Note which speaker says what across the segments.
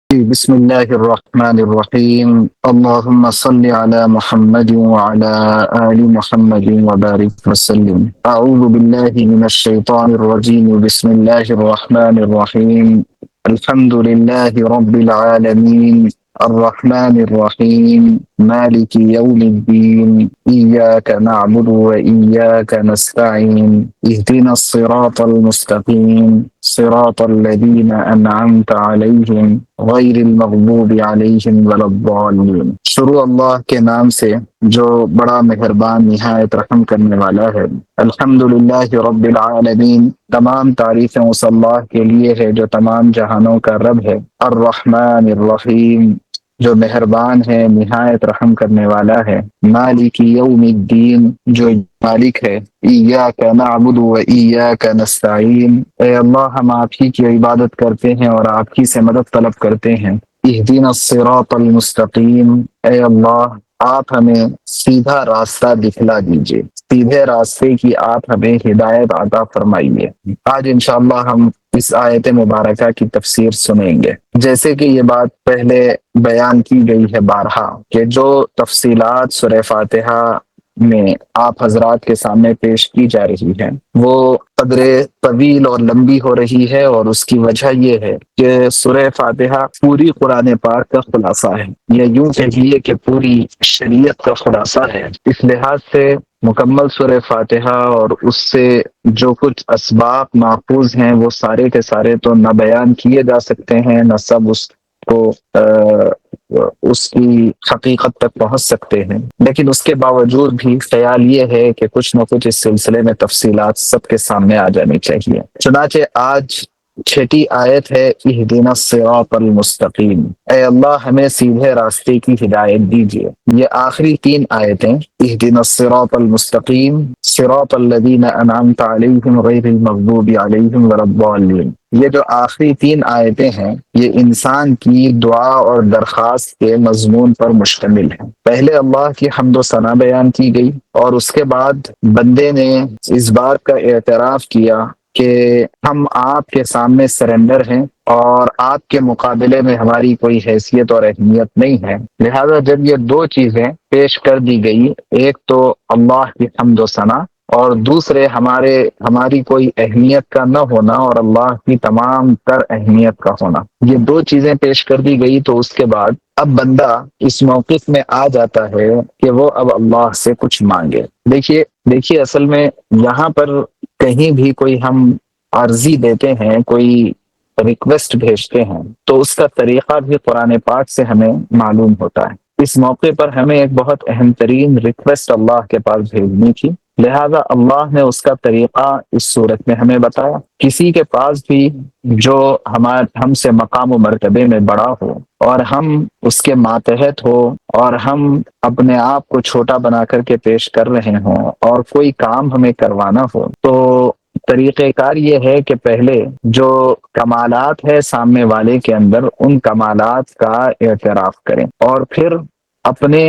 Speaker 1: بسم الله الرحمن الرحيم اللهم صل على محمد وعلى آل محمد وبارك وسلم أعوذ بالله من الشيطان الرجيم بسم الله الرحمن الرحيم الحمد لله رب العالمين الرحمن الرحيم مالك يوم الدين إياك نعبد وإياك نستعين اهدنا الصراط المستقيم صراط الذين أنعمت عليهم غیر المغضوب علیہم ولا الضالین۔ شروع اللہ کے نام سے جو بڑا مہربان نہایت رحم کرنے والا ہے۔ الحمدللہ رب العالمین، تمام تعریفیں اس اللہ کے لیے ہے جو تمام جہانوں کا رب ہے۔ الرحمن الرحیم، جو مہربان ہے نہایت رحم کرنے والا ہے۔ مالک یوم الدین، جو مالک ہے۔ ایاک نعبد و ایاک نستعین، اے اللہ ہم آپ ہی کی عبادت کرتے ہیں اور آپ ہی سے مدد طلب کرتے ہیں۔ اہدنا الصراط المستقیم، اے اللہ آپ ہمیں سیدھا راستہ دکھلا دیجئے، سیدھے راستے کی آپ ہمیں ہدایت عطا فرمائیے۔ آج انشاءاللہ ہم اس آیت مبارکہ کی تفسیر سنیں گے۔ جیسے کہ یہ بات پہلے بیان کی گئی ہے بارہا کہ جو تفصیلات سورہ فاتحہ میں آپ حضرات کے سامنے پیش کی جا رہی ہے وہ قدر طویل اور لمبی ہو رہی ہے، اور اس کی وجہ یہ ہے کہ سورہ فاتحہ پوری قرآن پاک کا خلاصہ ہے، یا یوں کہیے کہ پوری شریعت کا خلاصہ ہے۔ اس لحاظ سے مکمل سورہ فاتحہ اور اس سے جو کچھ اسباق محفوظ ہیں وہ سارے کے سارے تو نہ بیان کیے جا سکتے ہیں، نہ سب اس کو اس کی حقیقت تک پہنچ سکتے ہیں، لیکن اس کے باوجود بھی خیال یہ ہے کہ کچھ نہ کچھ اس سلسلے میں تفصیلات سب کے سامنے آ جانی چاہیے۔ چنانچہ آج چھٹی آیت ہے اہدنا الصراط المستقیم، اے اللہ ہمیں سیدھے راستے کی ہدایت دیجیے۔ یہ آخری تین آیتیں اہدنا الصراط المستقیم صراط الذین انعمت علیہم غیر المغضوب علیہم ولا الضالین، یہ جو آخری تین آیتیں ہیں یہ انسان کی دعا اور درخواست کے مضمون پر مشتمل ہیں۔ پہلے اللہ کی حمد و ثنا بیان کی گئی، اور اس کے بعد بندے نے اس بات کا اعتراف کیا کہ ہم آپ کے سامنے سرنڈر ہیں اور آپ کے مقابلے میں ہماری کوئی حیثیت اور اہمیت نہیں ہے۔ لہذا جب یہ دو چیزیں پیش کر دی گئی، ایک تو اللہ کی حمد و ثنا اور دوسرے ہماری کوئی اہمیت کا نہ ہونا اور اللہ کی تمام تر اہمیت کا ہونا، یہ دو چیزیں پیش کر دی گئی، تو اس کے بعد اب بندہ اس موقف میں آ جاتا ہے کہ وہ اب اللہ سے کچھ مانگے۔ دیکھیے اصل میں یہاں پر کہیں بھی کوئی ہم عرضی دیتے ہیں، کوئی ریکویسٹ بھیجتے ہیں، تو اس کا طریقہ بھی قرآن پاک سے ہمیں معلوم ہوتا ہے۔ اس موقع پر ہمیں ایک بہت اہم ترین ریکویسٹ اللہ کے پاس بھیجنی تھی، لہذا اللہ نے اس کا طریقہ اس صورت میں ہمیں بتایا۔ کسی کے پاس بھی جو ہم سے مقام و مرتبے میں بڑا ہو اور ہم اس کے ماتحت ہو اور ہم اپنے آپ کو چھوٹا بنا کر کے پیش کر رہے ہوں اور کوئی کام ہمیں کروانا ہو، تو طریقہ کار یہ ہے کہ پہلے جو کمالات ہے سامنے والے کے اندر ان کمالات کا اعتراف کریں، اور پھر اپنے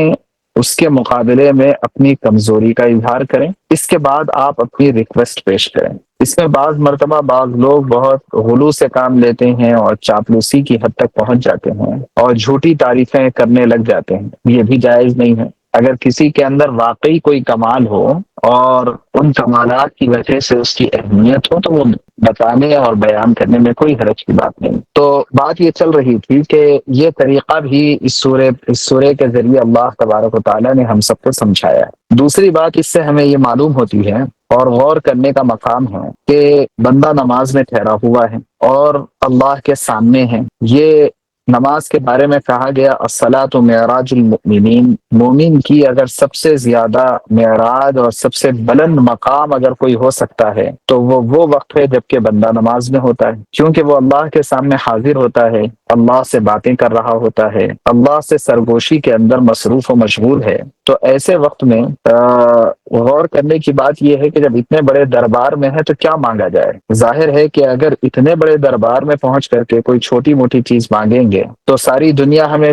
Speaker 1: اس کے مقابلے میں اپنی کمزوری کا اظہار کریں۔ اس کے بعد آپ اپنی ریکویسٹ پیش کریں۔ اس میں بعض مرتبہ بعض لوگ بہت غلو سے کام لیتے ہیں اور چاپلوسی کی حد تک پہنچ جاتے ہیں اور جھوٹی تعریفیں کرنے لگ جاتے ہیں، یہ بھی جائز نہیں ہے۔ اگر کسی کے اندر واقعی کوئی کمال ہو اور ان کمالات کی وجہ سے اس کی اہمیت ہو تو وہ بتانے اور بیان کرنے میں کوئی حرج کی بات نہیں۔ تو بات یہ چل رہی تھی کہ یہ طریقہ بھی اس سورے کے ذریعے اللہ تبارک و تعالیٰ نے ہم سب کو سمجھایا ہے۔ دوسری بات اس سے ہمیں یہ معلوم ہوتی ہے اور غور کرنے کا مقام ہے کہ بندہ نماز میں ٹھہرا ہوا ہے اور اللہ کے سامنے ہے۔ یہ نماز کے بارے میں کہا گیا الصلاۃ معراج المؤمنین، مومن کی اگر سب سے زیادہ معراج اور سب سے بلند مقام اگر کوئی ہو سکتا ہے تو وہ وقت ہے جب کہ بندہ نماز میں ہوتا ہے، کیونکہ وہ اللہ کے سامنے حاضر ہوتا ہے، اللہ سے باتیں کر رہا ہوتا ہے، اللہ سے سرگوشی کے اندر مصروف و مشغول ہے۔ تو ایسے وقت میں غور کرنے کی بات یہ ہے کہ جب اتنے بڑے دربار میں ہے تو کیا مانگا جائے۔ ظاہر ہے کہ اگر اتنے بڑے دربار میں پہنچ کر کے کوئی چھوٹی موٹی چیز مانگیں گے تو ساری دنیا ہمیں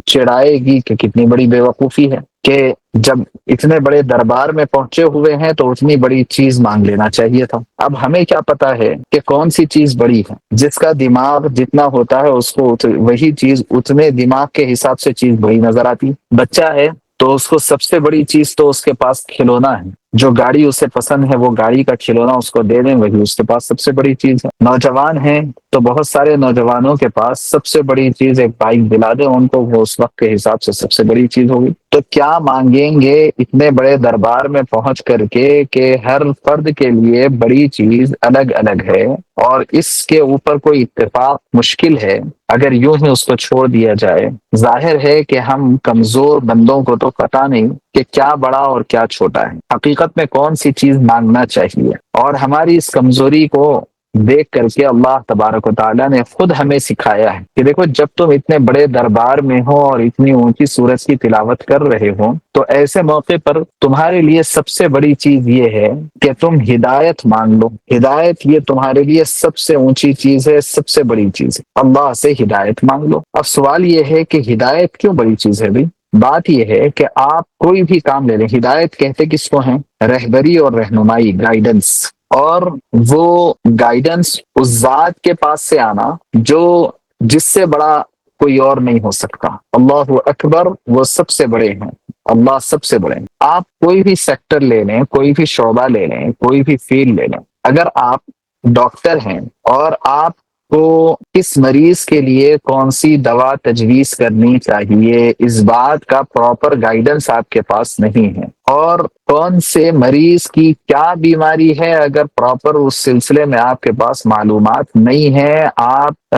Speaker 1: چڑھائے گی کہ کتنی بڑی بے وقوفی ہے، کہ جب اتنے بڑے دربار میں پہنچے ہوئے ہیں تو اتنی بڑی چیز مانگ لینا چاہیے تھا۔ اب ہمیں کیا پتا ہے کہ کون سی چیز بڑی ہے؟ جس کا دماغ جتنا ہوتا ہے اس کو وہی چیز اتنے دماغ کے حساب سے چیز بڑی نظر آتی۔ بچہ ہے تو اس کو سب سے بڑی چیز تو اس کے پاس کھلونا ہے، جو گاڑی اسے پسند ہے وہ گاڑی کا کھلونا اس کو دے دیں، وہی اس کے پاس سب سے بڑی چیز ہے۔ نوجوان ہیں تو بہت سارے نوجوانوں کے پاس سب سے بڑی چیز ایک بائک دلا دیں ان کو، وہ اس وقت کے حساب سے سب سے بڑی چیز ہوگی۔ تو کیا مانگیں گے اتنے بڑے دربار میں پہنچ کر کے کہ ہر فرد کے لیے بڑی چیز الگ الگ ہے اور اس کے اوپر کوئی اتفاق مشکل ہے اگر یوں ہی اس کو چھوڑ دیا جائے۔ ظاہر ہے کہ ہم کمزور بندوں کو تو پتہ نہیں کہ کیا بڑا اور کیا چھوٹا ہے، حقیقت میں کون سی چیز مانگنا چاہیے، اور ہماری اس کمزوری کو دیکھ کر کے اللہ تبارک و تعالیٰ نے خود ہمیں سکھایا ہے کہ دیکھو جب تم اتنے بڑے دربار میں ہو اور اتنی اونچی سورج کی تلاوت کر رہے ہو تو ایسے موقع پر تمہارے لیے سب سے بڑی چیز یہ ہے کہ تم ہدایت مانگ لو۔ ہدایت یہ تمہارے لیے سب سے اونچی چیز ہے، سب سے بڑی چیز ہے، اللہ سے ہدایت مانگ لو۔ اب سوال یہ ہے کہ ہدایت کیوں بڑی چیز ہے؟ بھی بات یہ ہے کہ آپ کوئی بھی کام لے لیں، ہدایت کہتے کس کو ہیں؟ رہبری اور رہنمائی، گائیڈنس، اور وہ گائیڈنس اس ذات کے پاس سے آنا جو جس سے بڑا کوئی اور نہیں ہو سکتا۔ اللہ اکبر، وہ سب سے بڑے ہیں، اللہ سب سے بڑے ہیں۔ آپ کوئی بھی سیکٹر لے لیں، کوئی بھی شعبہ لے لیں، کوئی بھی فیلڈ لے لیں، اگر آپ ڈاکٹر ہیں اور آپ کو کس مریض کے لیے کون سی دوا تجویز کرنی چاہیے اس بات کا پراپر گائیڈنس آپ کے پاس نہیں ہے، اور کون سے مریض کی کیا بیماری ہے اگر پراپر اس سلسلے میں آپ کے پاس معلومات نہیں ہے، آپ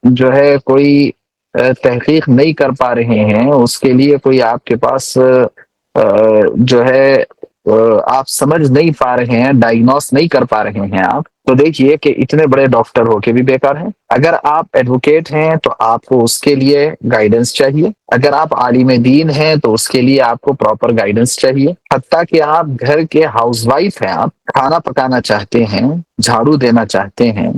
Speaker 1: جو ہے کوئی تحقیق نہیں کر پا رہے ہیں، اس کے لیے کوئی آپ کے پاس جو ہے آپ سمجھ نہیں پا رہے ہیں، ڈائگنوس نہیں کر پا رہے ہیں آپ، تو دیکھیے کہ اتنے بڑے ڈاکٹر ہو کے بھی بیکار ہیں۔ اگر آپ ایڈوکیٹ ہیں تو آپ کو اس کے لیے گائیڈنس چاہیے، اگر آپ عالم دین ہیں تو اس کے لیے آپ کو پراپر گائیڈنس چاہیے، حتیٰ کہ آپ گھر کے ہاؤس وائف ہیں، آپ کھانا پکانا چاہتے ہیں، جھاڑو دینا چاہتے ہیں،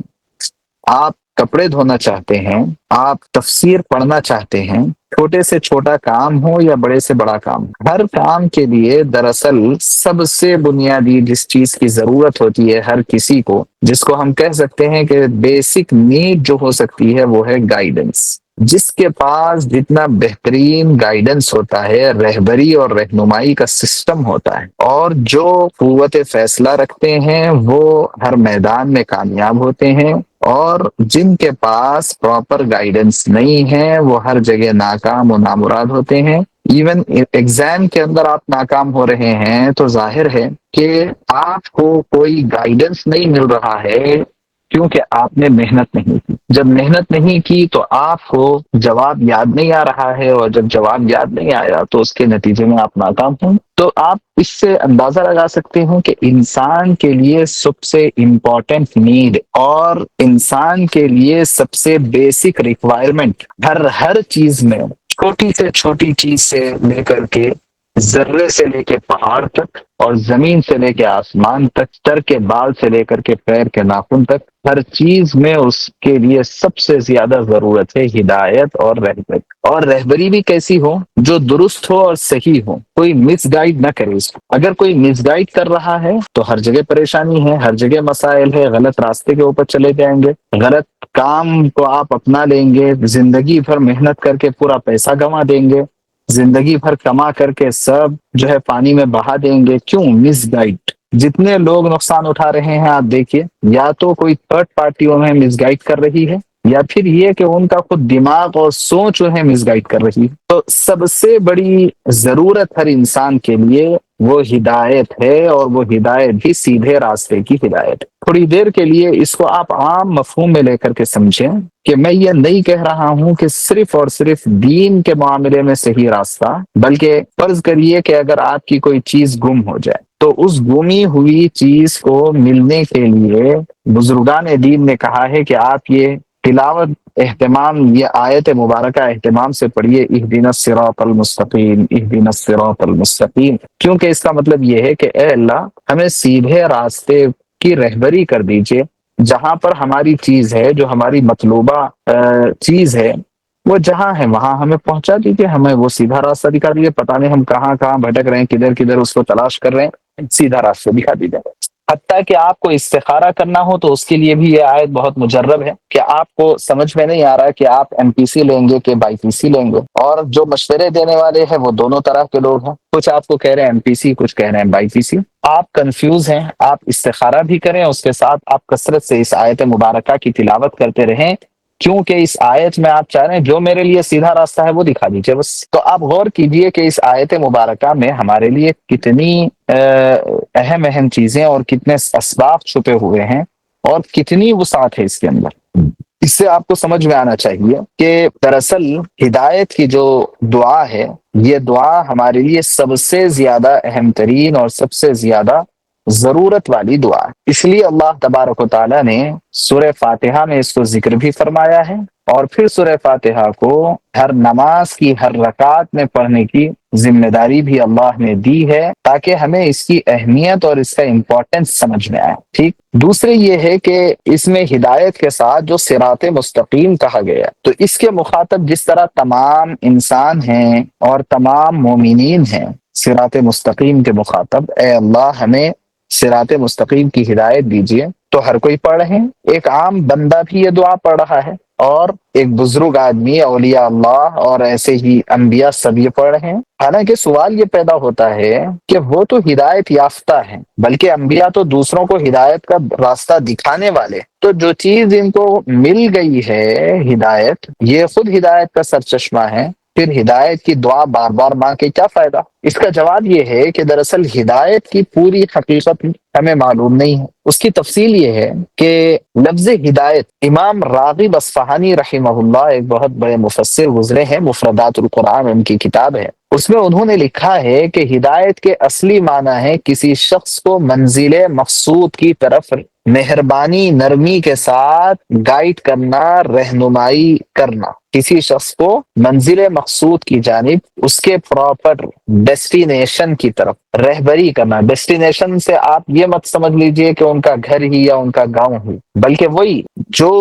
Speaker 1: آپ کپڑے دھونا چاہتے ہیں، آپ تفسیر پڑھنا چاہتے ہیں، چھوٹے سے چھوٹا کام ہو یا بڑے سے بڑا کام، ہر کام کے لیے دراصل سب سے بنیادی جس چیز کی ضرورت ہوتی ہے ہر کسی کو، جس کو ہم کہہ سکتے ہیں کہ بیسک نیڈ جو ہو سکتی ہے، وہ ہے گائیڈنس۔ جس کے پاس جتنا بہترین گائیڈنس ہوتا ہے، رہبری اور رہنمائی کا سسٹم ہوتا ہے، اور جو قوت فیصلہ رکھتے ہیں وہ ہر میدان میں کامیاب ہوتے ہیں، اور جن کے پاس پراپر گائیڈنس نہیں ہے وہ ہر جگہ ناکام و نامراد ہوتے ہیں۔ ایون ایگزام کے اندر آپ ناکام ہو رہے ہیں تو ظاہر ہے کہ آپ کو کوئی گائیڈنس نہیں مل رہا ہے، کیونکہ آپ نے محنت نہیں کی۔ جب محنت نہیں کی تو آپ کو جواب یاد نہیں آ رہا ہے، اور جب جواب یاد نہیں آیا تو اس کے نتیجے میں آپ ناکام ہوں۔ تو آپ اس سے اندازہ لگا سکتے ہیں کہ انسان کے لیے سب سے امپورٹنٹ نیڈ اور انسان کے لیے سب سے بیسک ریکوائرمنٹ ہر چیز میں، چھوٹی سے چھوٹی چیز سے لے کر کے ذرے سے لے کے پہاڑ تک، اور زمین سے لے کے آسمان تک، سر کے بال سے لے کر کے پیر کے ناخن تک، ہر چیز میں اس کے لیے سب سے زیادہ ضرورت ہے ہدایت اور رہبری۔ اور رہبری بھی کیسی ہو؟ جو درست ہو اور صحیح ہو، کوئی مس گائیڈ نہ کرے اس کو۔ اگر کوئی مس گائیڈ کر رہا ہے تو ہر جگہ پریشانی ہے، ہر جگہ مسائل ہے، غلط راستے کے اوپر چلے جائیں گے، غلط کام کو آپ اپنا لیں گے، زندگی بھر محنت کر کے پورا پیسہ گنوا دیں گے، زندگی بھر کما کر کے سب جو ہے پانی میں بہا دیں گے۔ کیوں؟ مس گائیڈ۔ جتنے لوگ نقصان اٹھا رہے ہیں آپ دیکھیے، یا تو کوئی تھرڈ پارٹیوں میں مس گائیڈ کر رہی ہے، یا پھر یہ کہ ان کا خود دماغ اور سوچ انہیں مس گائیڈ کر رہی ہے۔ تو سب سے بڑی ضرورت ہر انسان کے لیے وہ ہدایت ہے، اور وہ ہدایت بھی سیدھے راستے کی ہدایت ہے۔ تھوڑی دیر کے لیے اس کو آپ عام مفہوم میں لے کر کے سمجھیں کہ میں یہ نہیں کہہ رہا ہوں کہ صرف اور صرف دین کے معاملے میں صحیح راستہ، بلکہ فرض کریے کہ اگر آپ کی کوئی چیز گم ہو جائے تو اس گمی ہوئی چیز کو ملنے کے لیے بزرگان دین نے کہا ہے کہ آپ یہ تلاوت اہتمام، یہ آیت مبارکہ اہتمام سے پڑھیے، اہدنا الصراط المستقیم، اہدنا الصراط المستقیم، کیونکہ اس کا مطلب یہ ہے کہ اے اللہ ہمیں سیدھے راستے کی رہبری کر دیجئے، جہاں پر ہماری چیز ہے، جو ہماری مطلوبہ چیز ہے، وہ جہاں ہے وہاں ہمیں پہنچا دیجیے، ہمیں وہ سیدھا راستہ دکھا دیجیے، پتہ نہیں ہم کہاں کہاں بھٹک رہے ہیں، کدھر کدھر اس کو تلاش کر رہے ہیں، سیدھا راستہ دکھا دیجیے۔ حتیٰ کہ آپ کو استخارہ کرنا ہو تو اس کے لیے بھی یہ آیت بہت مجرب ہے کہ آپ کو سمجھ میں نہیں آ رہا کہ آپ ایم پی سی لیں گے کہ بائی پی سی لیں گے، اور جو مشورے دینے والے ہیں وہ دونوں طرح کے لوگ ہیں، کچھ آپ کو کہہ رہے ہیں ایم پی سی، کچھ کہہ رہے ہیں بائی پی سی، آپ کنفیوز ہیں۔ آپ استخارہ بھی کریں، اس کے ساتھ آپ کثرت سے اس آیت مبارکہ کی تلاوت کرتے رہیں، کیونکہ اس آیت میں آپ چاہ رہے ہیں جو میرے لیے سیدھا راستہ ہے وہ دکھا دیجیے بس۔ تو آپ غور کیجئے کہ اس آیت مبارکہ میں ہمارے لیے کتنی اہم اہم چیزیں اور کتنے اسباب چھپے ہوئے ہیں اور کتنی وسعت ہے اس کے اندر۔ اس سے آپ کو سمجھ میں آنا چاہیے کہ دراصل ہدایت کی جو دعا ہے، یہ دعا ہمارے لیے سب سے زیادہ اہم ترین اور سب سے زیادہ ضرورت والی دعا ہے۔ اس لیے اللہ تبارک و تعالیٰ نے سورہ فاتحہ میں اس کو ذکر بھی فرمایا ہے، اور پھر سورہ فاتحہ کو ہر نماز کی ہر رکعت میں پڑھنے کی ذمہ داری بھی اللہ نے دی ہے، تاکہ ہمیں اس کی اہمیت اور اس کا امپورٹنس سمجھ میں آئے۔ ٹھیک، دوسرے یہ ہے کہ اس میں ہدایت کے ساتھ جو صراط مستقیم کہا گیا، تو اس کے مخاطب جس طرح تمام انسان ہیں اور تمام مومنین ہیں، صراط مستقیم کے مخاطب اے اللہ ہمیں صراط مستقیم کی ہدایت دیجیے، تو ہر کوئی پڑھ رہے ہیں، ایک عام بندہ بھی یہ دعا پڑھ رہا ہے، اور ایک بزرگ آدمی، اولیاء اللہ اور ایسے ہی انبیاء سب یہ پڑھ رہے ہیں۔ حالانکہ سوال یہ پیدا ہوتا ہے کہ وہ تو ہدایت یافتہ ہیں، بلکہ انبیاء تو دوسروں کو ہدایت کا راستہ دکھانے والے، تو جو چیز ان کو مل گئی ہے ہدایت، یہ خود ہدایت کا سرچشمہ ہے، پھر ہدایت کی دعا بار بار مانگ کے کیا فائدہ؟ اس کا جواب یہ ہے کہ دراصل ہدایت کی پوری حقیقت ہمیں معلوم نہیں ہے۔ اس کی تفصیل یہ ہے کہ لفظ ہدایت، امام راغب اصفہانی رحمہ اللہ ایک بہت بڑے مفسر گزرے ہیں، مفردات القرآن ان کی کتاب ہے، اس میں انہوں نے لکھا ہے کہ ہدایت کے اصلی معنی ہے کسی شخص کو منزل مقصود کی طرف مہربانی نرمی کے ساتھ گائیڈ کرنا، رہنمائی کرنا، کسی شخص کو منزل مقصود کی جانب اس کے پراپر ڈیسٹینیشن کی طرف رہبری کرنا۔ ڈیسٹینیشن سے آپ یہ مت سمجھ لیجئے کہ ان کا گھر ہی یا ان کا گاؤں ہی، بلکہ وہی جو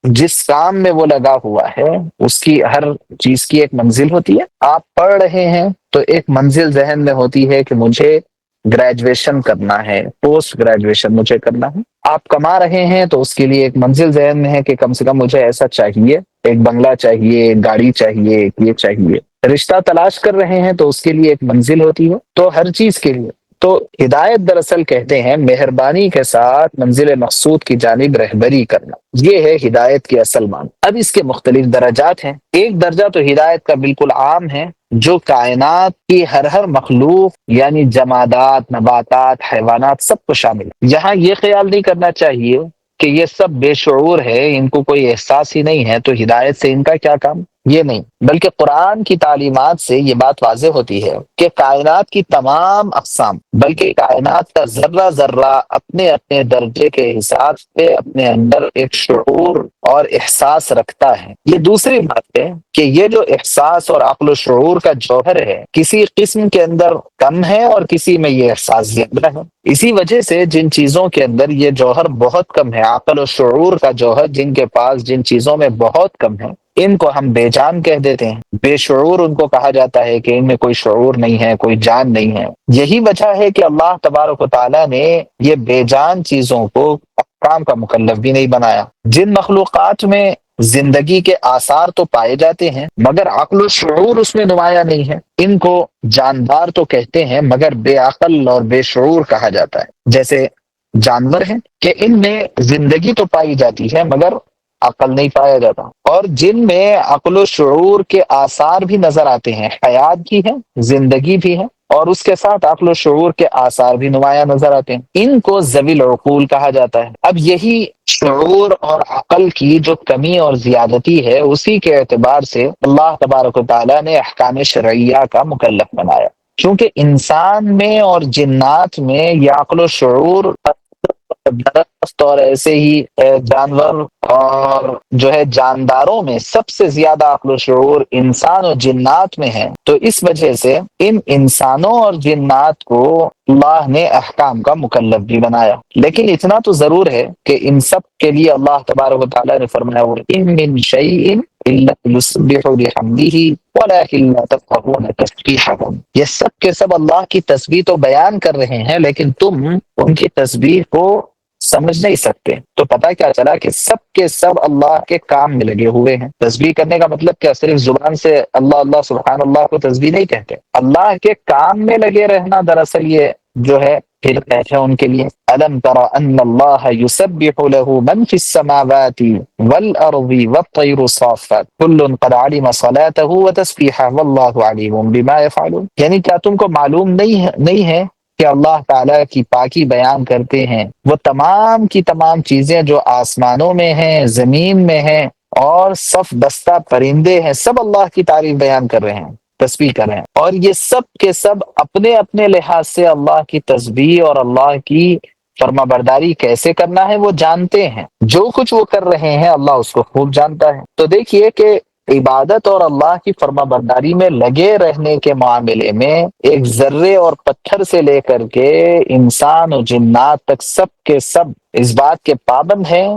Speaker 1: جس کام میں وہ لگا ہوا ہے اس کی ہر چیز کی ایک منزل ہوتی ہے۔ آپ پڑھ رہے ہیں تو ایک منزل ذہن میں ہوتی ہے کہ مجھے گریجویشن کرنا ہے، پوسٹ گریجویشن مجھے کرنا ہے۔ آپ کما رہے ہیں تو اس کے لیے ایک منزل ذہن میں ہے کہ کم سے کم مجھے ایسا چاہیے، ایک بنگلہ چاہیے، ایک گاڑی چاہیے، ایک یہ چاہیے۔ رشتہ تلاش کر رہے ہیں تو اس کے لیے ایک منزل ہوتی ہے، تو ہر چیز کے لیے۔ تو ہدایت دراصل کہتے ہیں مہربانی کے ساتھ منزل مقصود کی جانب رہبری کرنا، یہ ہے ہدایت کی اصل معنی۔ اب اس کے مختلف درجات ہیں۔ ایک درجہ تو ہدایت کا بالکل عام ہے، جو کائنات کی ہر مخلوق یعنی جمادات، نباتات، حیوانات سب کو شامل ہے۔ یہاں یہ خیال نہیں کرنا چاہیے کہ یہ سب بے شعور ہے، ان کو کوئی احساس ہی نہیں ہے، تو ہدایت سے ان کا کیا کام؟ یہ نہیں، بلکہ قرآن کی تعلیمات سے یہ بات واضح ہوتی ہے کہ کائنات کی تمام اقسام، بلکہ کائنات کا ذرہ ذرہ اپنے اپنے درجے کے حساب سے اپنے اندر ایک شعور اور احساس رکھتا ہے۔ یہ دوسری بات ہے کہ یہ جو احساس اور عقل و شعور کا جوہر ہے، کسی قسم کے اندر کم ہے اور کسی میں یہ احساس زیادہ ہے۔ اسی وجہ سے جن چیزوں کے اندر یہ جوہر بہت کم ہے، عقل و شعور کا جوہر جن کے پاس جن چیزوں میں بہت کم ہے، ان کو ہم بے جان کہہ دیتے ہیں۔ بے شعور ان کو کہا جاتا ہے کہ ان میں کوئی شعور نہیں ہے، کوئی جان نہیں ہے۔ یہی وجہ ہے کہ اللہ تبارک و تعالیٰ نے یہ بے جان چیزوں کو احکام کا مکلف بھی نہیں بنایا۔ جن مخلوقات میں زندگی کے آثار تو پائے جاتے ہیں مگر عقل و شعور اس میں نمایاں نہیں ہے، ان کو جاندار تو کہتے ہیں مگر بے عقل اور بے شعور کہا جاتا ہے۔ جیسے جانور ہیں کہ ان میں زندگی تو پائی جاتی ہے مگر عقل نہیں پایا جاتا، اور جن میں عقل و شعور کے آثار بھی نظر آتے ہیں، حیات بھی ہے، زندگی بھی ہے، اور اس کے ساتھ عقل و شعور کے آثار بھی نمایاں نظر آتے ہیں، ان کو ذوی العقول کہا جاتا ہے۔ اب یہی شعور اور عقل کی جو کمی اور زیادتی ہے، اسی کے اعتبار سے اللہ تبارک و تعالیٰ نے احکام شرعیہ کا مکلف بنایا، کیونکہ انسان میں اور جنات میں یہ عقل و شعور درخت اور ایسے ہی جانور اور جو ہے جانداروں میں سب سے زیادہ عقل و شعور انسان اور جنات میں ہے، تو اس وجہ سے ان انسانوں اور جنات کو اللہ نے احکام کا مکلف بھی بنایا۔ لیکن اتنا تو ضرور ہے کہ ان سب کے لیے اللہ تبارک و تعالیٰ نے فرمایا وَإِن مِّن شَيْءٍ إِلَّا يُسَبِّحُ بِحَمْدِهِ وَلَٰكِن لَّا تَفْقَهُونَ تَسْبِيحَهُمْ، یہ سب کے سب اللہ کی تسبیح تو بیان کر رہے ہیں لیکن تم ان کی تسبیح کو سمجھ نہیں سکتے۔ تو پتہ کیا چلا کہ سب کے سب اللہ کے کام میں لگے ہوئے ہیں۔ تسبیح کرنے کا مطلب کیا صرف زبان سے اللہ اللہ سبحان اللہ کو تسبیح نہیں کہتے، اللہ کے کام میں لگے رہنا دراصل یہ جو ہے پھر کہتے ہیں ان کے لیے الم تر ان اللہ یسبح له من فی السماوات والارض والطیر صافات کل قد علم صلاته وتسبیحه واللہ علیم بما یفعلون، یعنی کیا تم کو معلوم نہیں ہے کہ اللہ تعالیٰ کی پاکی بیان کرتے ہیں، وہ تمام کی تمام چیزیں جو آسمانوں میں ہیں، زمین میں ہیں اور صف بستہ پرندے ہیں، سب اللہ کی تعریف بیان کر رہے ہیں، تسبیح کر رہے ہیں، اور یہ سب کے سب اپنے اپنے لحاظ سے اللہ کی تسبیح اور اللہ کی فرما برداری کیسے کرنا ہے وہ جانتے ہیں۔ جو کچھ وہ کر رہے ہیں اللہ اس کو خوب جانتا ہے۔ تو دیکھیے کہ عبادت اور اللہ کی فرما برداری میں لگے رہنے کے معاملے میں ایک ذرے اور پتھر سے لے کر کے انسان اور جنات تک سب کے سب اس بات کے پابند ہیں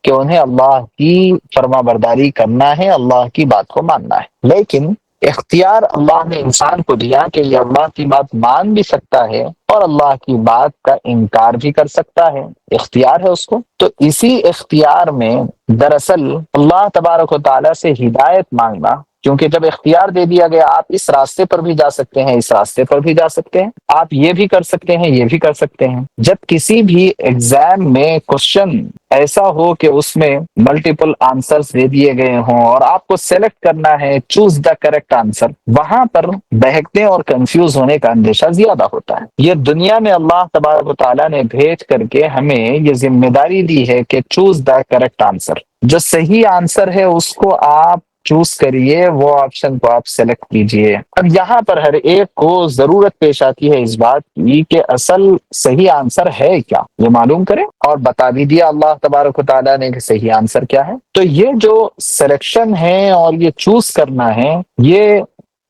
Speaker 1: کہ انہیں اللہ کی فرما برداری کرنا ہے، اللہ کی بات کو ماننا ہے۔ لیکن اختیار اللہ نے انسان کو دیا کہ یہ اللہ کی بات مان بھی سکتا ہے اور اللہ کی بات کا انکار بھی کر سکتا ہے، اختیار ہے اس کو۔ تو اسی اختیار میں دراصل اللہ تبارک و تعالیٰ سے ہدایت مانگنا، کیونکہ جب اختیار دے دیا گیا آپ اس راستے پر بھی جا سکتے ہیں، اس راستے پر بھی جا سکتے ہیں، آپ یہ بھی کر سکتے ہیں، یہ بھی کر سکتے ہیں۔ جب کسی بھی ایگزام میں کوشچن ایسا ہو کہ اس میں ملٹیپل آنسرز دے دیے گئے ہوں اور آپ کو سلیکٹ کرنا ہے چوز دا کریکٹ آنسر، وہاں پر بہکنے اور کنفیوز ہونے کا اندیشہ زیادہ ہوتا ہے۔ یہ دنیا میں اللہ تبارک و تعالیٰ نے بھیج کر کے ہمیں یہ ذمہ داری دی ہے کہ چوز دا کریکٹ آنسر، جو صحیح آنسر ہے اس کو آپ چوز کریے، وہ آپشن کو آپ سلیکٹ کیجئے۔ اب یہاں پر ہر ایک کو ضرورت پیش آتی ہے اس بات کی کہ اصل صحیح آنسر ہے کیا، یہ معلوم کرے، اور بتا بھی دیا اللہ تبارک و تعالیٰ نے کہ صحیح آنسر کیا ہے۔ تو یہ جو سلیکشن ہے اور یہ چوز کرنا ہے، یہ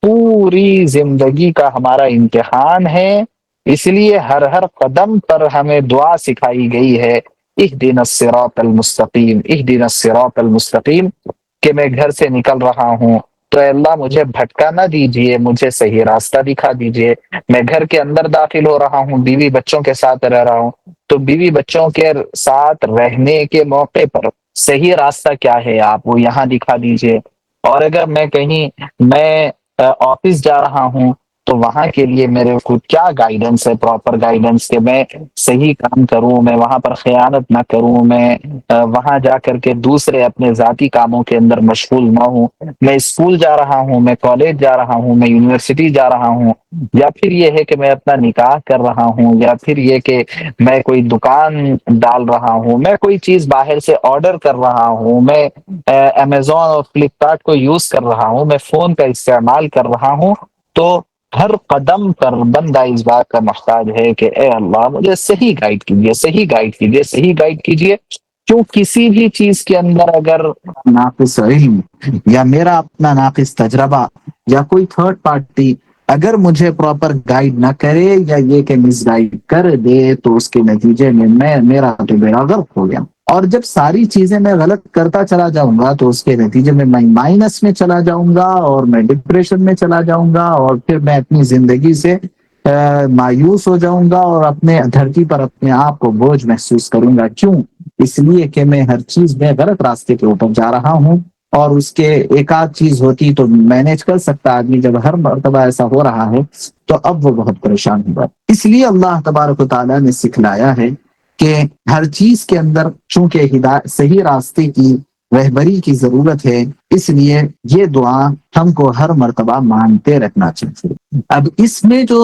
Speaker 1: پوری زندگی کا ہمارا امتحان ہے۔ اس لیے ہر قدم پر ہمیں دعا سکھائی گئی ہے اہدنا الصراط المستقیم، اہدنا الصراط المستقیم، کہ میں گھر سے نکل رہا ہوں تو اے اللہ مجھے بھٹکا نہ دیجئے، مجھے صحیح راستہ دکھا دیجئے۔ میں گھر کے اندر داخل ہو رہا ہوں، بیوی بچوں کے ساتھ رہ رہا ہوں، تو بیوی بچوں کے ساتھ رہنے کے موقع پر صحیح راستہ کیا ہے آپ وہ یہاں دکھا دیجئے۔ اور اگر میں آفس جا رہا ہوں تو وہاں کے لیے میرے کو کیا گائیڈنس ہے، پراپر گائیڈنس، کہ میں صحیح کام کروں، میں وہاں پر خیانت نہ کروں، میں وہاں جا کر کے دوسرے اپنے ذاتی کاموں کے اندر مشغول نہ ہوں۔ میں اسکول جا رہا ہوں، میں کالج جا رہا ہوں، میں یونیورسٹی جا رہا ہوں، یا پھر یہ ہے کہ میں اپنا نکاح کر رہا ہوں، یا پھر یہ کہ میں کوئی دکان ڈال رہا ہوں، میں کوئی چیز باہر سے آرڈر کر رہا ہوں، میں امیزون اور فلپکارٹ کو یوز کر رہا ہوں، میں فون کا استعمال کر رہا ہوں، تو ہر قدم پر بندہ اس بات کا محتاج ہے کہ اے اللہ مجھے صحیح گائیڈ کیجیے، صحیح گائیڈ کیجیے، صحیح گائیڈ کیجیے۔ کیوں کسی بھی چیز کے اندر اگر ناقص علم یا میرا اپنا ناقص تجربہ یا کوئی تھرڈ پارٹی اگر مجھے پراپر گائیڈ نہ کرے یا یہ کہ مس گائیڈ کر دے تو اس کے نتیجے میں میرا تو بیڑا غرق ہو گیا، اور جب ساری چیزیں میں غلط کرتا چلا جاؤں گا تو اس کے نتیجے میں مائنس میں چلا جاؤں گا اور میں ڈپریشن میں چلا جاؤں گا، اور پھر میں اپنی زندگی سے مایوس ہو جاؤں گا اور اپنے دھرتی پر اپنے آپ کو بوجھ محسوس کروں گا۔ کیوں؟ اس لیے کہ میں ہر چیز میں غلط راستے کے اوپر جا رہا ہوں، اور اس کے ایک آدھ چیز ہوتی تو مینج کر سکتا آدمی، جب ہر مرتبہ ایسا ہو رہا ہے تو اب وہ بہت پریشان ہوگا۔ اس لیے اللہ تبارک و تعالیٰ نے سکھلایا ہے کہ ہر چیز کے اندر چونکہ صحیح راستے کی رہبری کی ضرورت ہے، اس لیے یہ دعا ہم کو ہر مرتبہ مانتے رکھنا چاہیے۔ اب اس میں جو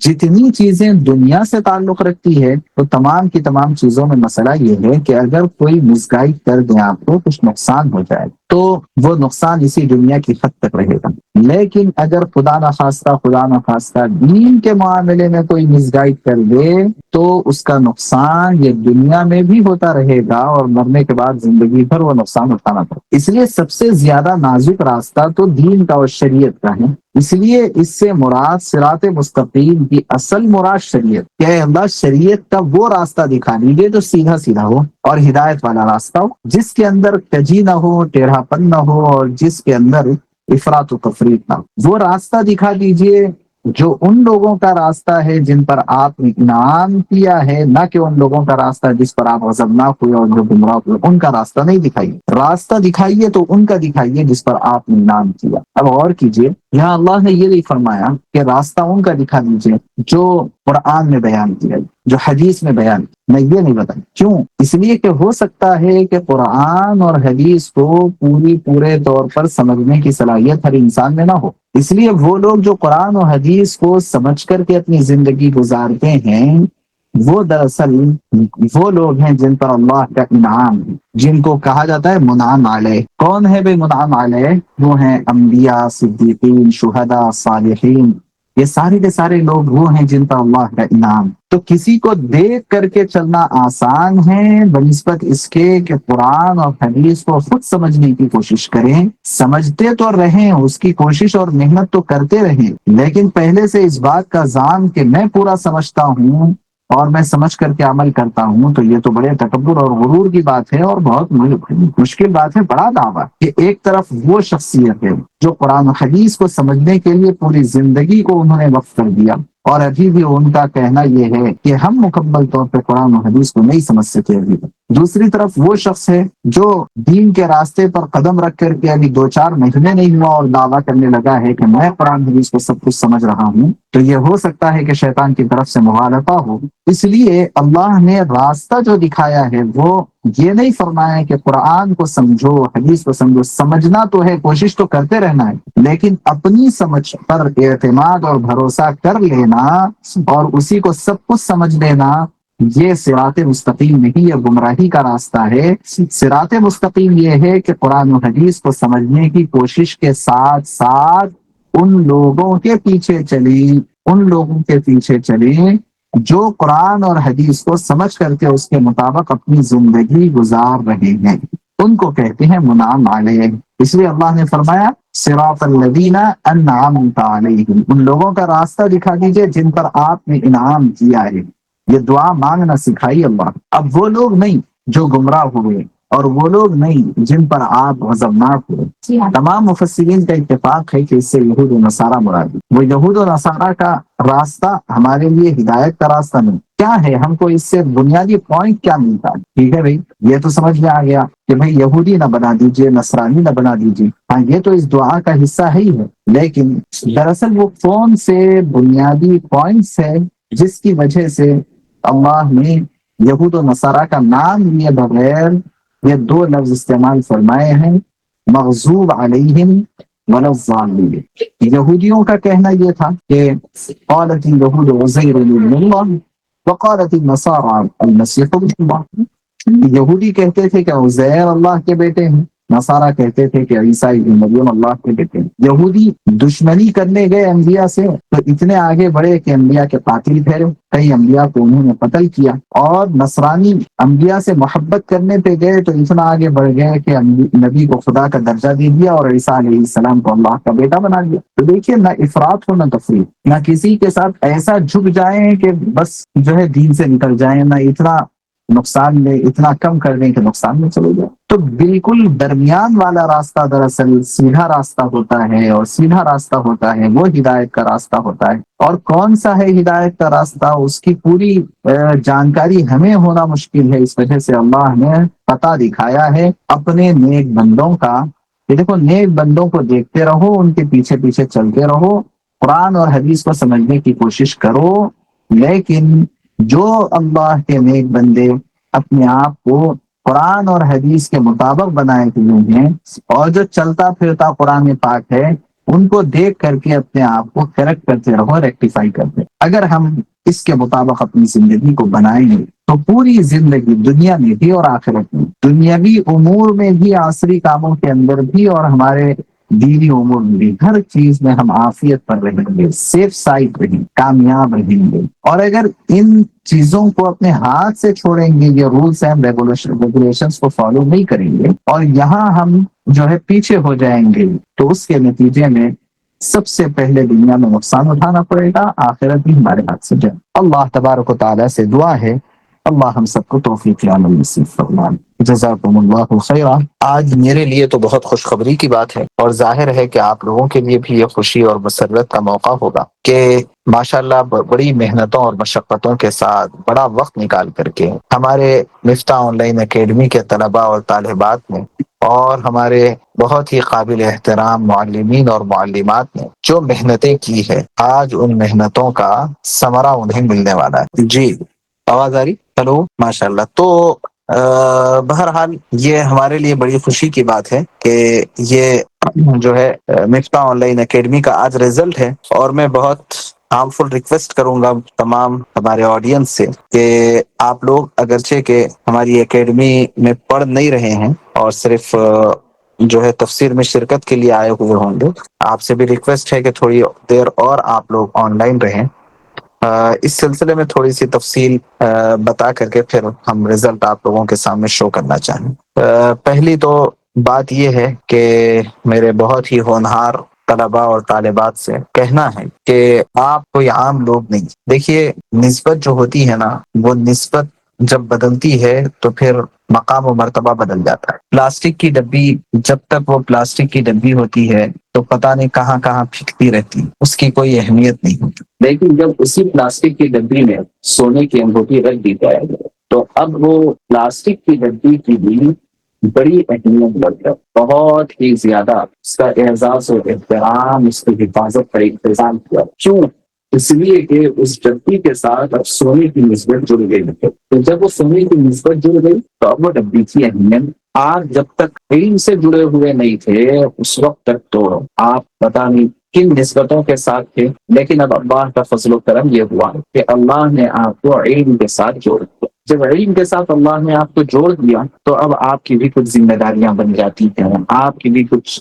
Speaker 1: جتنی چیزیں دنیا سے تعلق رکھتی ہے تو تمام کی تمام چیزوں میں مسئلہ یہ ہے کہ اگر کوئی مس گائیڈ کر دیں آپ کو، کچھ نقصان ہو جائے تو وہ نقصان اسی دنیا کی حد تک رہے گا، لیکن اگر خدا نخواستہ دین کے معاملے میں کوئی مس گائڈ کر دے تو اس کا نقصان یہ دنیا میں بھی ہوتا رہے گا اور مرنے کے بعد زندگی بھر وہ نقصان اٹھانا پڑے۔ اس لیے سب سے زیادہ نازک راستہ تو دین کا اور شریعت کا ہے۔ اس لیے اس سے مراد صراط مستقیم کی اصل مراد شریعت کہ اے اللہ شریعت کا وہ راستہ دکھا دیجیے جو سیدھا سیدھا ہو اور ہدایت والا راستہ ہو، جس کے اندر کجی نہ ہو، ٹیڑھا پن نہ ہو، اور جس کے اندر افراط و تفریط نہ ہو۔ وہ راستہ دکھا دیجیے جو ان لوگوں کا راستہ ہے جن پر آپ نے انعام کیا ہے، نہ کہ ان لوگوں کا راستہ جس پر آپ غضبناک ہوئے اور جو گمراہ ہوئے، ان کا راستہ نہیں دکھائیے۔ راستہ دکھائیے تو ان کا دکھائیے جس پر آپ نے انعام کیا۔ اب غور کیجیے، یہاں اللہ نے یہ نہیں فرمایا کہ راستہ ان کا دکھا دیجیے جو قرآن میں بیان کیا، جو حدیث میں بیان کیا، میں یہ نہیں بتایا۔ کیوں؟ اس لیے کہ ہو سکتا ہے کہ قرآن اور حدیث کو پورے طور پر سمجھنے کی صلاحیت ہر انسان میں نہ ہو۔ اس لیے وہ لوگ جو قرآن و حدیث کو سمجھ کر کے اپنی زندگی گزارتے ہیں، وہ دراصل وہ لوگ ہیں جن پر اللہ کا انعام ہے، جن کو کہا جاتا ہے منعم علیہ۔ کون ہے بے منعم علیہ؟ وہ ہیں انبیاء، صدیقین، شہداء، صالحین۔ یہ سارے کے سارے لوگ وہ ہیں جن پر اللہ کا انعام۔ تو کسی کو دیکھ کر کے چلنا آسان ہے بنسبت اس کے کہ قرآن اور حدیث کو خود سمجھنے کی کوشش کریں۔ سمجھتے تو رہیں، اس کی کوشش اور محنت تو کرتے رہیں، لیکن پہلے سے اس بات کا ذان کہ میں پورا سمجھتا ہوں اور میں سمجھ کر کے عمل کرتا ہوں، تو یہ تو بڑے تکبر اور غرور کی بات ہے اور بہت مشکل بات ہے، بڑا دعویٰ کہ ایک طرف وہ شخصیت ہے جو قرآن و حدیث کو سمجھنے کے لیے پوری زندگی کو انہوں نے وقف کر دیا، اور ابھی بھی ان کا کہنا یہ ہے کہ ہم مکمل طور پہ قرآن و حدیث کو نہیں سمجھ سکے ابھی تک۔ دوسری طرف وہ شخص ہے جو دین کے راستے پر قدم رکھ کر کے ابھی 2-4 مہینے نہیں ہوا اور دعویٰ کرنے لگا ہے کہ میں قرآن حدیث کو سب کچھ سمجھ رہا ہوں، تو یہ ہو سکتا ہے کہ شیطان کی طرف سے مغالطہ ہو۔ اس لیے اللہ نے راستہ جو دکھایا ہے وہ یہ نہیں فرمایا کہ قرآن کو سمجھو، حدیث کو سمجھو۔ سمجھنا تو ہے، کوشش تو کرتے رہنا ہے، لیکن اپنی سمجھ پر اعتماد اور بھروسہ کر لینا اور اسی کو سب کچھ سمجھ لینا، یہ صراط مستقیم نہیں، یہ گمراہی کا راستہ ہے۔ صراط مستقیم یہ ہے کہ قرآن و حدیث کو سمجھنے کی کوشش کے ساتھ ساتھ ان لوگوں کے پیچھے چلیں جو قرآن اور حدیث کو سمجھ کر کے اس کے مطابق اپنی زندگی گزار رہے ہیں، ان کو کہتے ہیں منعم علیہ۔ اس لیے اللہ نے فرمایا صراط الذین انعمت علیہم، ان لوگوں کا راستہ دکھا دیجئے جن پر آپ نے انعام کیا ہے۔ یہ دعا مانگنا سکھائی اللہ۔ اب وہ لوگ نہیں جو گمراہ ہوئے، اور وہ لوگ نہیں جن پر آپ غضبناک ہوئے۔ تمام مفسرین کا اتفاق ہے کہ اس سے یہود و نصارہ مراد ہے۔ وہ یہود و نصارہ کا راستہ ہمارے لیے ہدایت کا راستہ نہیں۔ کیا ہے، ہم کو اس سے بنیادی پوائنٹ کیا ملتا ہے؟ ٹھیک ہے بھائی، یہ تو سمجھ میں آ گیا کہ بھائی یہودی نہ بنا دیجئے، نصرانی نہ بنا دیجئے۔ ہاں، یہ تو اس دعا کا حصہ ہی ہے، لیکن دراصل وہ کون سے بنیادی پوائنٹس ہے جس کی وجہ سے اللہ نے یہود و نصارہ کا نام لیے بغیر یہ 2 لفظ استعمال فرمائے ہیں، مغضوب علیہم ولا الضالین۔ یہودیوں کا کہنا یہ تھا کہ قالت اليهود عزیر ابن اللہ وقالت النصارى المسیح ابن اللہ۔ یہودی کہتے تھے کہ عزیر اللہ کے بیٹے ہیں، نصارہ کہتے تھے کہ عیسیٰ ابن مریم اللہ کے بیٹے ہیں۔ یہودی دشمنی کرنے گئے انبیاء سے تو اتنے آگے بڑھے کہ انبیاء کے قاتل ٹھہرے، کئی انبیاء کو انہوں نے قتل کیا، اور نصرانی انبیاء سے محبت کرنے پہ گئے تو اتنا آگے بڑھ گئے کہ نبی کو خدا کا درجہ دے دیا اور عیسیٰ علیہ السلام کو اللہ کا بیٹا بنا دیا۔ تو دیکھیے، نہ افراط ہو نہ تفریط، نہ کسی کے ساتھ ایسا جھک جائیں کہ بس جو ہے دین سے نکل جائیں، نہ اتنا نقصان میں اتنا کم کر دیں کہ نقصان میں چلے جائیں۔ تو بالکل درمیان والا راستہ دراصل سیدھا راستہ ہوتا ہے، اور سیدھا راستہ ہوتا ہے وہ ہدایت کا راستہ ہوتا ہے۔ اور کون سا ہے ہدایت کا راستہ، اس کی پوری جانکاری ہمیں ہونا مشکل ہے، اس وجہ سے اللہ نے پتہ دکھایا ہے اپنے نیک بندوں کا کہ دیکھو، نیک بندوں کو دیکھتے رہو، ان کے پیچھے پیچھے چلتے رہو، قرآن اور حدیث کو سمجھنے کی کوشش کرو، لیکن جو اللہ کے نیک بندے اپنے آپ کو قرآن اور حدیث کے مطابق بنائے ہوئے ہیں اور جو چلتا پھرتا قرآن پاک ہے، ان کو دیکھ کر کے اپنے آپ کو کریکٹ کرتے رہو، ریکٹیفائی کرتے۔ اگر ہم اس کے مطابق اپنی زندگی کو بنائیں گے تو پوری زندگی دنیا میں بھی اور آخرت میں، دنیاوی امور میں بھی، عصری کاموں کے اندر بھی اور ہمارے دینی امور میں ہر چیز میں ہم عافیت پر رہیں گے، سیف سائڈ رہیں، کامیاب رہیں گے۔ اور اگر ان چیزوں کو اپنے ہاتھ سے چھوڑیں گے، یہ رولس اینڈ ریگولیشنز کو فالو نہیں کریں گے، اور یہاں ہم جو ہے پیچھے ہو جائیں گے، تو اس کے نتیجے میں سب سے پہلے دنیا میں نقصان اٹھانا پڑے گا، آخرت بھی ہمارے ہاتھ سے جائے۔ اللہ تبارک و تعالیٰ سے دعا ہے اللہ ہم سب کو توفیق عمل نصیب فرمائے۔ جزاکم اللہ خیرا۔ آج میرے لیے تو بہت خوشخبری کی بات ہے، اور ظاہر ہے کہ آپ لوگوں کے لیے بھی یہ خوشی اور مسرت کا موقع ہوگا کہ ماشاءاللہ بڑی محنتوں اور مشقتوں کے ساتھ بڑا وقت نکال کر کے ہمارے مفتاح آن لائن اکیڈمی کے طلباء اور طالبات نے اور ہمارے بہت ہی قابل احترام معلمین اور معلمات نے جو محنتیں کی ہے، آج ان محنتوں کا ثمرہ انہیں ملنے والا ہے۔ جی آواز آ رہی؟ ہلو، ماشاء اللہ۔ تو بہرحال یہ ہمارے لیے بڑی خوشی کی بات ہے کہ یہ جو ہے مفتاح آن لائن اکیڈمی کا آج رزلٹ ہے، اور میں بہت ہارمفل ریکویسٹ کروں گا تمام ہمارے آڈینس سے کہ آپ لوگ اگرچہ کہ ہماری اکیڈمی میں پڑھ نہیں رہے ہیں اور صرف جو ہے تفسیر میں شرکت کے لیے آئے ہوئے ہوں گے، آپ سے بھی ریکویسٹ ہے کہ تھوڑی دیر اور آپ لوگ آن لائن رہیں۔ اس سلسلے میں تھوڑی سی تفصیل بتا کر کے پھر ہم رزلٹ آپ لوگوں کے سامنے شو کرنا چاہیں۔ پہلی تو بات یہ ہے کہ میرے بہت ہی ہونہار طلباء اور طالبات سے کہنا ہے کہ آپ کوئی عام لوگ نہیں۔ دیکھیے، نسبت جو ہوتی ہے نا، وہ نسبت جب بدلتی ہے تو پھر مقام و مرتبہ بدل جاتا ہے۔ پلاسٹک کی ڈبی جب تک وہ پلاسٹک کی ڈبی ہوتی ہے تو پتہ نہیں کہاں کہاں پھٹتی رہتی، اس کی کوئی اہمیت نہیں ہوتی، لیکن جب اسی پلاسٹک کی ڈبی میں سونے کی انگوٹھی رکھ دی جائے تو اب وہ پلاسٹک کی ڈبی کی بھی بڑی اہمیت بڑھ ہے، بہت ہی زیادہ اس کا اعزاز و احترام، اس کی حفاظت کا انتظام کیا۔ کیوں؟ اس لیے کہ اس ڈبی کے ساتھ اب سونے کی نسبت جڑ گئی ہے، تو جب وہ سونے کی نسبت جڑ گئی تو اب وہ ڈبی کی اہمیت، آج جب تک علم سے جڑے ہوئے نہیں تھے اس وقت تک تو آپ پتہ نہیں کن نسبتوں کے ساتھ تھے، لیکن اب اللہ کا فضل و کرم یہ ہوا کہ اللہ نے آپ کو علم کے ساتھ جوڑ دیا۔ جب علم کے ساتھ اللہ نے آپ کو جوڑ دیا تو اب آپ کی بھی کچھ ذمہ داریاں بن جاتی ہیں، آپ کی بھی کچھ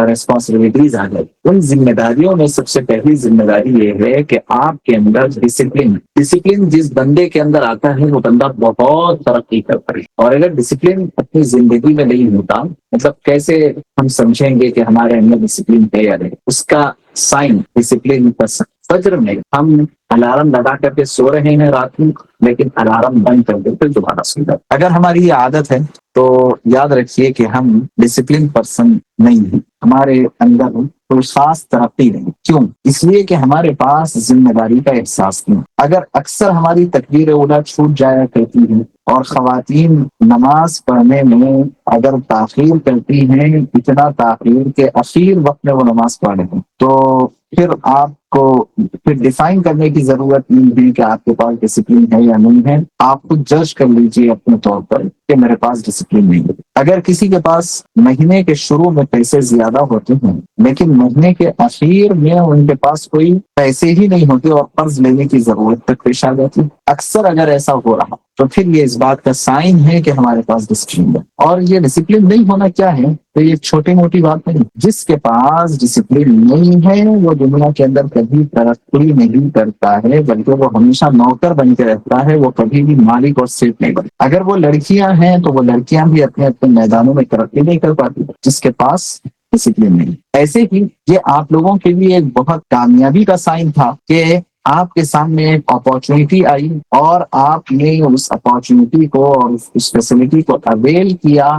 Speaker 1: ریسپانسبلٹیز آ جاتی۔ ان ذمہ داریوں میں سب سے پہلی ذمہ داری یہ ہے کہ آپ کے اندر ڈسپلن جس بندے کے اندر آتا ہے وہ بندہ بہت ترقی کرتا ہے، اور اگر ڈسپلن اپنی زندگی میں نہیں ہوتا، مطلب کیسے ہم سمجھیں گے کہ ہمارے اندر ڈسپلن ہے یا نہیں؟ اس کا سائن ڈسپلن کا فجر میں ہم الارم لگا کر کے سو رہے ہیں رات میں، لیکن الارم بند کر کے پھر دوبارہ سو جاتے۔ اگر ہماری یہ عادت ہے تو یاد رکھیے کہ ہم ڈسپلن پرسن نہیں ہیں، ہمارے اندر کوئی خاص ترقی نہیں۔ کیوں؟ اس لیے کہ ہمارے پاس ذمہ داری کا احساس نہیں۔ اگر اکثر ہماری تکبیر اولیٰ چھوٹ جایا کرتی ہیں، اور خواتین نماز پڑھنے میں اگر تاخیر کرتی ہیں، اتنا تاخیر کے اخیر وقت میں وہ نماز پڑھ رہے ہیں، تو پھر آپ کو پھر ڈیفائن کرنے کی ضرورت نہیں ہے کہ آپ کے پاس ڈسپلن ہے یا نہیں ہے۔ آپ خود جج کر لیجیے اپنے طور پر کہ میرے پاس ڈسپلن نہیں ہے۔ اگر کسی کے پاس مہینے کے شروع میں پیسے زیادہ ہوتے ہیں لیکن مہینے کے اخیر میں ان کے پاس کوئی پیسے ہی نہیں ہوتے اور قرض لینے کی ضرورت تک پیش آ جاتی، اکثر اگر ایسا ہو رہا تو پھر یہ اس بات کا سائن ہے کہ ہمارے پاس ڈسپلن ہے۔ اور یہ ڈسپلن نہیں ہونا کیا ہے؟ تو یہ چھوٹی موٹی بات نہیں۔ جس کے پاس ڈسپلن نہیں ہے وہ دنیا کے اندر کبھی ترقی نہیں کرتا ہے، بلکہ وہ ہمیشہ نوکر بن کے رہتا ہے، وہ کبھی بھی مالک اور سیٹ نہیں بنتا۔ اگر وہ لڑکیاں ہیں تو وہ لڑکیاں بھی اپنے اپنے میدانوں میں ترقی نہیں کر پاتی جس کے پاس ڈسپلن نہیں۔ ایسے ہی یہ آپ لوگوں کے لیے ایک بہت کامیابی کا سائن تھا کہ آپ کے سامنے ایک اپارچونٹی آئی اور آپ نے اس اپارچونٹی کو اور اس فیسلٹی کو اویل کیا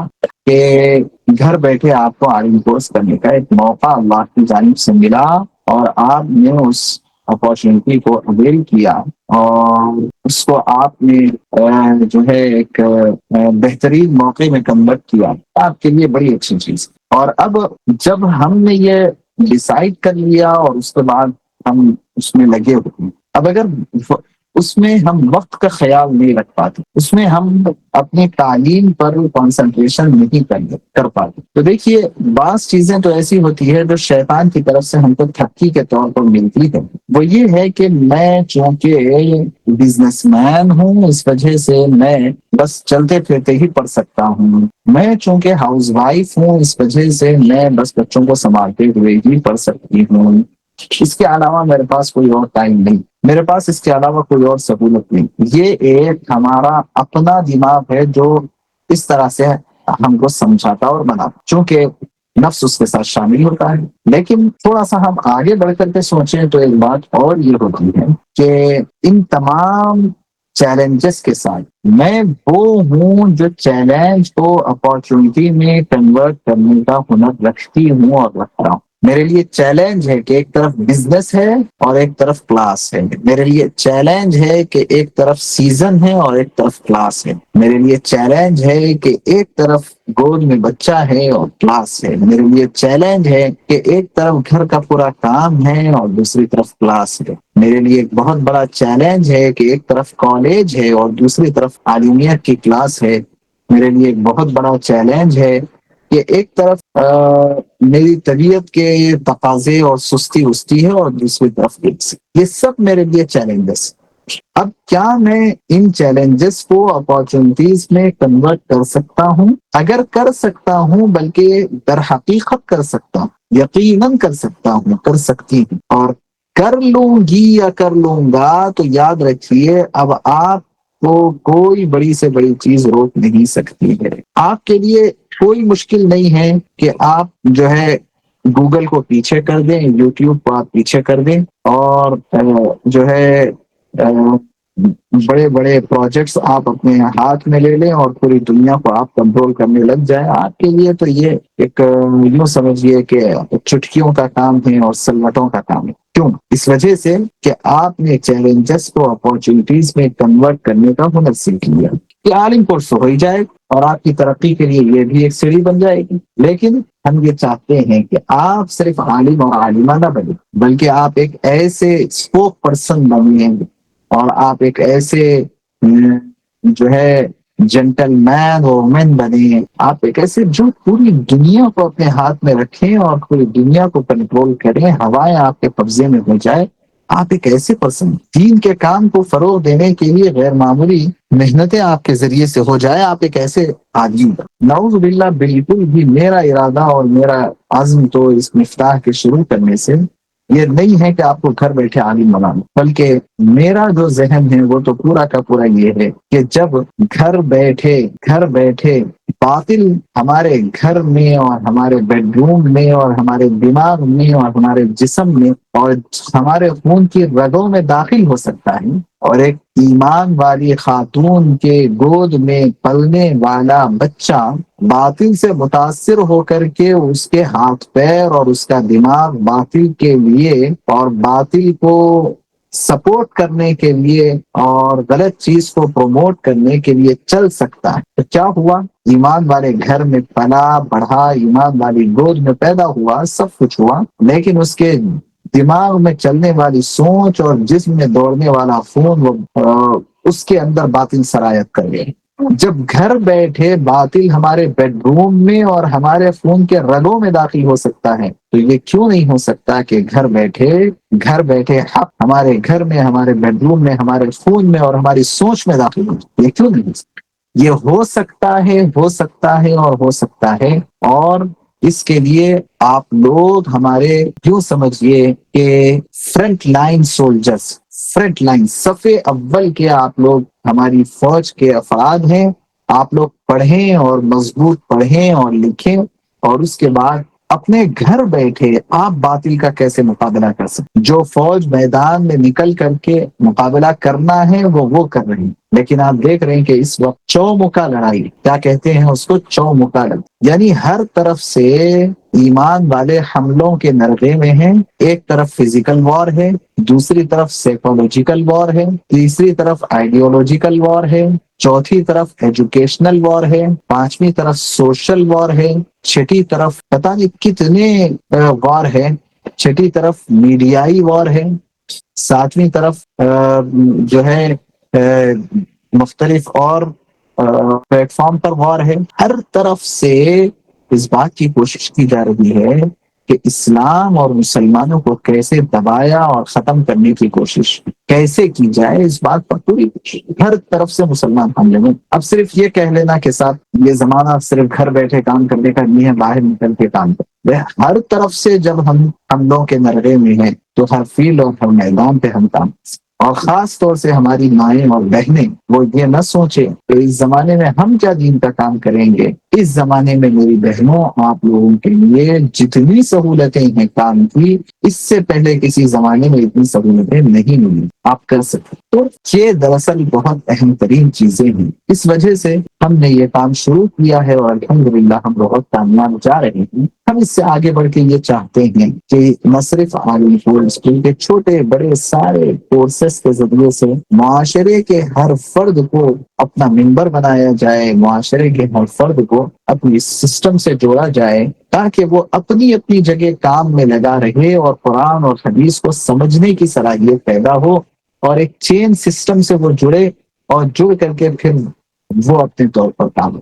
Speaker 1: کہ گھر بیٹھے آپ کو عالم کورس کرنے کا ایک موقع اللہ کی جانب سے ملا، اور آپ نے اس اپارچونٹی کو اویل کیا اور اس کو آپ نے جو ہے ایک بہترین موقع میں کنورٹ کیا، آپ کے لیے بڑی اچھی چیز۔ اور اب جب ہم نے یہ ڈیسائیڈ کر لیا اور اس کے بعد ہم اس میں لگے ہوئے ہیں، اب اگر اس میں ہم وقت کا خیال نہیں رکھ پاتے، اس میں ہم اپنی تعلیم پر کنسنٹریشن نہیں کر پاتے۔ تو دیکھیے بعض چیزیں تو ایسی ہوتی ہے جو شیطان کی طرف سے ہم کو تھکی کے طور پر ملتی ہے، وہ یہ ہے کہ میں چونکہ بزنس مین ہوں اس وجہ سے میں بس چلتے پھرتے ہی پڑھ سکتا ہوں، میں چونکہ ہاؤس وائف ہوں اس وجہ سے میں بس بچوں کو سنبھالتے ہوئے ہی پڑھ سکتی ہوں، اس کے علاوہ میرے پاس کوئی اور ٹائم نہیں، میرے پاس اس کے علاوہ کوئی اور سہولت نہیں۔ یہ ایک ہمارا اپنا دماغ ہے جو اس طرح سے ہم کو سمجھاتا اور بناتا، چونکہ نفس اس کے ساتھ شامل ہوتا ہے۔ لیکن تھوڑا سا ہم آگے بڑھ کر کے سوچیں تو ایک بات اور یہ ہوتی ہے کہ ان تمام چیلنجز کے ساتھ میں وہ ہوں جو چیلنج کو اپارچونٹی میں کنورٹ کرنے کا ہنر رکھتی ہوں اور رکھتا ہوں۔ میرے لیے چیلنج ہے کہ ایک طرف بزنس ہے اور ایک طرف کلاس ہے، میرے لیے چیلنج ہے کہ ایک طرف سیزن ہے اور ایک طرف کلاس ہے، میرے لیے چیلنج ہے کہ ایک طرف گود میں بچہ ہے اور کلاس ہے، میرے لیے چیلنج ہے کہ ایک طرف گھر کا پورا کام ہے اور دوسری طرف کلاس ہے، میرے لیے ایک بہت بڑا چیلنج ہے کہ ایک طرف کالج ہے اور دوسری طرف عالمیت کی کلاس ہے، میرے لیے ایک بہت بڑا چیلنج ہے کہ ایک طرف میری طبیعت کے تقاضے اور سستی وستی ہے اور دوسری طرف یہ سب میرے لیے چیلنجز۔ اب کیا میں ان چیلنجز کو اپارچونٹیز میں کنورٹ کر سکتا ہوں؟ اگر کر سکتا ہوں، بلکہ در حقیقت کر سکتا ہوں، یقیناً کر سکتا ہوں، کر سکتی ہوں، اور کر لوں گی یا کر لوں گا، تو یاد رکھیے اب آپ کو کوئی بڑی سے بڑی چیز روک نہیں سکتی ہے۔ آپ کے لیے کوئی مشکل نہیں ہے کہ آپ جو ہے گوگل کو پیچھے کر دیں، یوٹیوب کو آپ پیچھے کر دیں، اور جو ہے بڑے بڑے پروجیکٹس آپ اپنے ہاتھ میں لے لیں اور پوری دنیا کو آپ کنٹرول کرنے لگ جائیں۔ آپ کے لیے تو یہ ایک یوں سمجھیے کہ چٹکیوں کا کام ہے اور سلوٹوں کا کام ہے۔ کیوں؟ اس وجہ سے کہ آپ نے چیلنجز کو اپارچونٹیز میں کنورٹ کرنے کا ہنر سیکھ لیا۔ یہ عالم کورس ہو ہی جائے اور آپ کی ترقی کے لیے یہ بھی ایک سیڑھی بن جائے گی، لیکن ہم یہ چاہتے ہیں کہ آپ صرف عالم اور عالمہ نہ بنے، بلکہ آپ ایک ایسے اسپوک پرسن بنیں اور آپ ایک ایسے جو ہے جنٹل مین اور وومن بنے، آپ ایک ایسے جو پوری دنیا کو اپنے ہاتھ میں رکھیں اور پوری دنیا کو کنٹرول کریں، ہوائیں آپ کے قبضے میں ہو جائے۔ آپ ایک ایسے پرسن دین کے کام کو فروغ دینے کے لیے غیر معمولی محنتیں آپ کے ذریعے سے ہو جائے، آپ ایک ایسے آدمی۔ نعوذ باللہ، بالکل بھی میرا ارادہ اور میرا عزم تو اس مفتاح کے شروع کرنے سے یہ نہیں ہے کہ آپ کو گھر بیٹھے عالم بنانا، بلکہ میرا جو ذہن ہے وہ تو پورا کا پورا یہ ہے کہ جب گھر بیٹھے باطل ہمارے گھر میں اور ہمارے بیڈ روم میں اور ہمارے دماغ میں اور ہمارے جسم میں اور ہمارے خون کی رگوں میں داخل ہو سکتا ہے، اور ایک ایمان والی خاتون کے گود میں پلنے والا بچہ باطل سے متاثر ہو کر کے اس کے ہاتھ پیر اور اس کا دماغ باطل کے لیے اور باطل کو سپورٹ کرنے کے لیے اور غلط چیز کو پروموٹ کرنے کے لیے چل سکتا ہے، تو کیا ہوا؟ ایمان والے گھر میں پلا بڑھا، ایمان والی گود میں پیدا ہوا، سب کچھ ہوا، لیکن اس کے دماغ میں چلنے والی سوچ اور جسم میں دوڑنے والا خون وہ اس کے اندر باطل سرایت کر گئے۔ جب گھر بیٹھے باطل ہمارے بیڈ روم میں اور ہمارے خون کے رگوں میں داخل ہو سکتا ہے، تو یہ کیوں نہیں ہو سکتا کہ گھر بیٹھے حق ہمارے گھر میں، ہمارے بیڈ روم میں، ہمارے خون میں اور ہماری سوچ میں داخل ہو؟ یہ کیوں نہیں ہو سکتا؟ یہ ہو سکتا ہے، ہو سکتا ہے اور ہو سکتا ہے، اور اس کے لیے آپ لوگ ہمارے یوں سمجھیے کہ front line soldiers, front line صفے اول کے آپ لوگ ہماری فوج کے افراد ہیں۔ آپ لوگ پڑھیں اور مضبوط پڑھیں اور لکھیں، اور اس کے بعد اپنے گھر بیٹھے آپ باطل کا کیسے مقابلہ کر سکتے۔ جو فوج میدان میں نکل کر کے مقابلہ کرنا ہے وہ کر رہی ہیں، لیکن آپ دیکھ رہے ہیں کہ اس وقت چومکا لڑائی، کیا کہتے ہیں اس کو؟ چومکا لڑائی، یعنی ہر طرف سے ایمان والے حملوں کے نرغے میں ہیں۔ ایک طرف فزیکل وار ہے، دوسری طرف سائیکولوجیکل وار ہے، تیسری طرف آئیڈیولوجیکل وار ہے، چوتھی طرف ایجوکیشنل وار ہے، پانچویں طرف سوشل وار ہے، چھٹی طرف پتہ نہیں کتنے وار ہے، چھٹی طرف میڈیائی وار ہے، ساتویں طرف جو ہے مختلف اور پلیٹ فارم پر غور ہے. ہر طرف سے اس بات کی کوشش کی جا رہی ہے کہ اسلام اور مسلمانوں کو کیسے دبایا اور ختم کرنے کی کوشش کیسے کی جائے، اس بات پر پوری ہر طرف سے مسلمان حملے میں. اب صرف یہ کہہ لینا کہ صاحب یہ زمانہ صرف گھر بیٹھے کام کرنے کا نہیں ہے، باہر نکل کے کام کر، ہر طرف سے جب ہم حملوں کے نرغے میں ہیں تو ہر فیلڈ اور ہر میدان پہ ہم کام. اور خاص طور سے ہماری مائیں اور بہنیں وہ یہ نہ سوچے کہ اس زمانے میں ہم کیا دین کا کام کریں گے. اس زمانے میں میری بہنوں آپ لوگوں کے لیے جتنی سہولتیں ہیں کام کی، اس سے پہلے کسی زمانے میں اتنی سہولتیں نہیں ملی، آپ کر سکتے. تو یہ دراصل بہت اہم ترین چیزیں ہیں. اس وجہ سے ہم نے یہ کام شروع کیا ہے اور الحمدللہ ہم بہت کامیاب جا رہے ہیں. ہم اس سے آگے بڑھ کے یہ چاہتے ہیں کہ نہ صرف عالم پور اسکول کے چھوٹے بڑے سارے کورسز کے ذریعے سے معاشرے کے ہر فرد کو اپنا ممبر بنایا جائے، معاشرے کے ہر فرد کو اپنی سسٹم سے جوڑا جائے، تاکہ وہ اپنی اپنی جگہ کام میں لگا رہے اور قرآن اور حدیث کو سمجھنے کی صلاحیت پیدا ہو، اور ایک چین سسٹم سے وہ جڑے اور جڑ کر کے پھر وہ اپنے طور پر کام